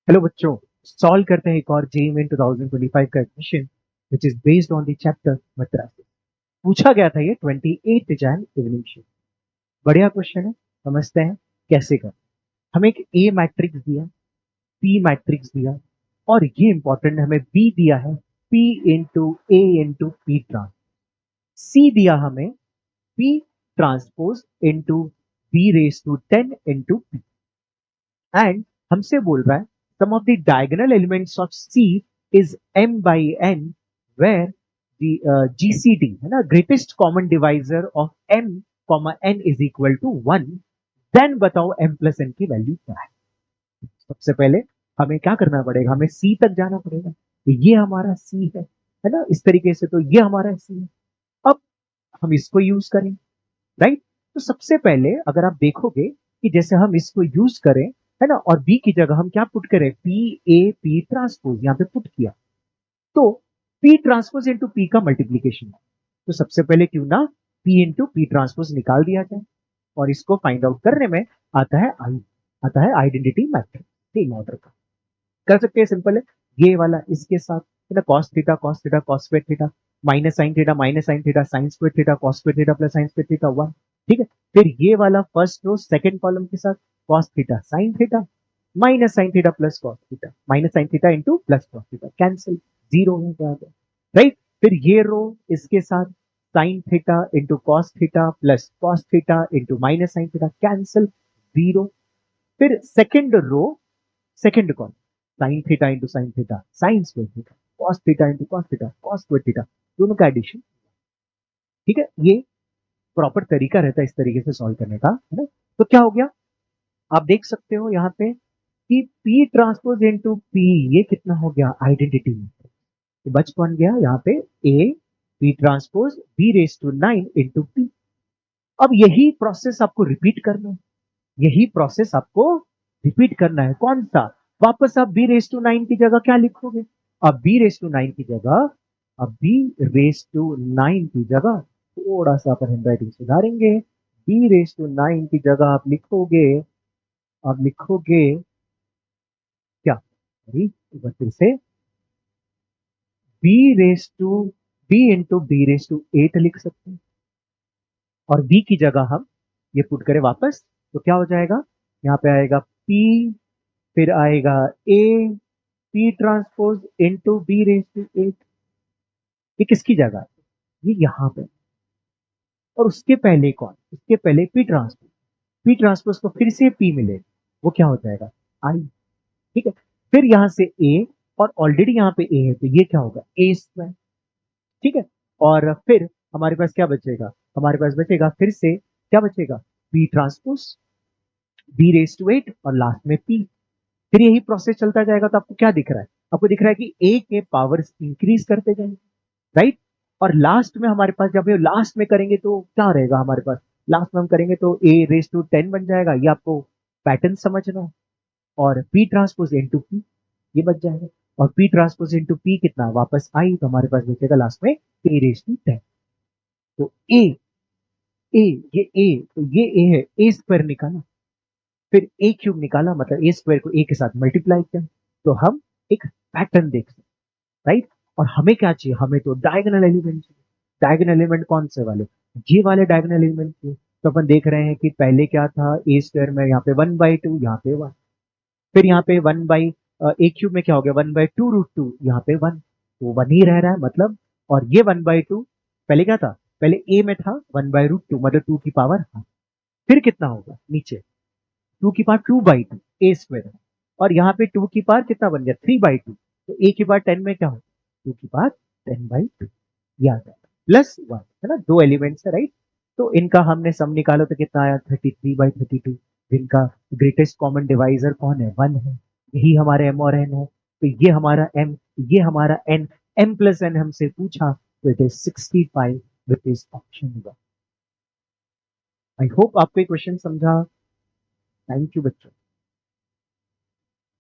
Hello बच्चों, solve करते हैं एक और जेईई मेन 2025 का question which is based on the chapter mathematics. पूछा गया था ये 28 जैन इवनिंग शिफ्ट। बढ़िया क्वेश्चन है, समझते हैं कैसे कर। हमें एक ए मैट्रिक्स दिया, पी मैट्रिक्स दिया, और ये इंपॉर्टेंट है, हमें बी दिया है P into A into P trans, C दिया हमें P transpose into B raise to 10 into P, and हमसे बोल रहा है sum of the diagonal elements of C is m by n where the GCD है ना, greatest common divisor of m comma n is equal to 1, then बताओ m plus n की value क्या है। सबसे पहले हमें क्या करना पड़ेगा, हमें c तक जाना पड़ेगा। तो ये हमारा c है ना, इस तरीके से तो ये हमारा c है। अब हम इसको यूज करें, राइट। तो सबसे पहले अगर आप देखोगे कि जैसे हम इसको यूज करें, है ना, और बी की जगह हम क्या पुट करें, पी ए पी ट्रांसपोज यहां पे पुट किया, तो पी ट्रांसपोज इंटू पी का मल्टीप्लीकेशन है। तो सबसे पहले क्यों ना पी इंटू पी ट्रांसपोज निकाल दिया जाए, और इसको फाइंड आउट करने में आता है आइडेंटिटी मैट्रिक्स, तीन ऑर्डर का कर सकते हैं। सिंपल है, ये वाला इसके साथ है ना, cos theta cos theta cos square theta minus sine theta sine square theta cos square theta plus sign square theta 1। ठीक है, फिर ये वाला फर्स्ट रो सेकंड कॉलम के साथ cos theta sine theta minus sine theta plus cos theta minus sine theta into plus cos theta, cancel, zero हो गया, right. फिर ये रो इसके साथ sine theta into cos theta plus cos theta into minus sine theta, cancel, zero. फिर second row second column sine theta into sine theta sine square theta cos theta into cos theta cos square theta, दोनों का addition. ठीक है, ये proper तरीका रहता है इस तरीके से सॉल्व करने का, है ना। तो क्या हो गया, आप देख सकते हो यहाँ पे कि P ट्रांसपोज इनटू P, ये कितना हो गया आइडेंटिटी में, तो बच कौन गया यहाँ पे A P transpose B raise to 9 into P। अब यही प्रोसेस आपको रिपीट करना है, यही प्रोसेस आपको रिपीट करना है। कौन सा, वापस आप B रेस टू 9 की जगह क्या लिखोगे, अब B रेस टू 9 की जगह, अब B रेस टू 9 की जगह थोड़ा सा अपन हैंडराइटिंग सुधारेंगे। B रेस टू 9 की जगह आप लिखोगे क्या, अरे एक बार फिर से, b raise to b into B raise to 8 लिख सकते हैं, और b की जगह हम ये पुट करें वापस, तो क्या हो जाएगा, यहाँ पे आएगा p, फिर आएगा a p transpose into B raise to 8। ये किसकी जगह है, ये यहाँ पे, और उसके पहले कौन, उसके पहले पी ट्रांसपोज को फिर से p मिले, वो क्या हो जाएगा i। ठीक है, फिर यहां से a, और ऑलरेडी यहाँ पे a है तो ये क्या होगा a स्क्वायर। ठीक है, और फिर हमारे पास क्या बचेगा, हमारे पास बचेगा फिर से क्या बचेगा, P transpose B raise to 8 और लास्ट में पी। फिर यही प्रोसेस चलता जाएगा, तो आपको क्या दिख रहा है, आपको दिख रहा है कि ए के पावर्स इंक्रीज करते जाएंगे, राइट। और लास्ट में हमारे पास, जब ये लास्ट में करेंगे तो क्या रहेगा हमारे पास, लास्ट में हम करेंगे तो ए रेस टू 10 बन जाएगा, ये आपको पैटर्न समझना है। और पी ट्रांसपोज इनटू पी, ये बच जाएगा, और पी ट्रांसपोज इनटू पी कितना वापस आई, तो हमारे पास बचेगा लास्ट में ए रेस टू 10। तो ए ये ए, तो ये ए है, ए स्क्वायर निकाला, फिर ए क्यूब निकाला, मतलब ए स्क्वायर को ए के साथ मल्टीप्लाई किया, तो हम एक पैटर्न देख सकते, राइट। और हमें क्या चाहिए, हमें तो डायगोनल एलिमेंट चाहिए। डायगोनल एलिमेंट कौन से वाले, ये वाले डायगोनल एलिमेंट चाहिए। तो अपन देख रहे हैं कि पहले क्या था, ए स्क्वायर में यहाँ पे 1/2, यहाँ पे 1, फिर यहाँ पे 1 बाई ए क्यूब में क्या हो गया, 1/2√2, यहाँ पे 1, तो 1 ही रह रहा है मतलब। और ये 1/2 पहले क्या था, पहले ए में था 1/√2, मतलब 2 की पावर हाफ, फिर कितना होगा नीचे 2 की पावर 2/2 ए स्क्वायर, और यहाँ पे 2 की पावर कितना बन गया 3/2, तो ए की पावर 10 में क्या होगा 2 की पावर 10/2, ये आ जाएगा प्लस 1, है ना, दो एलिमेंट्स है, राइट। तो इनका हमने सम निकालो तो कितना आया 33/32, जिनका ग्रेटेस्ट कॉमन डिवाइजर कौन है, 1 है, यही हमारे m और n है। तो ये हमारा m, ये हमारा n, m प्लस n हमसे पूछा, तो it is 65 which is option 1। I hope आपको क्वेश्चन समझा। थैंक यू बच्चों।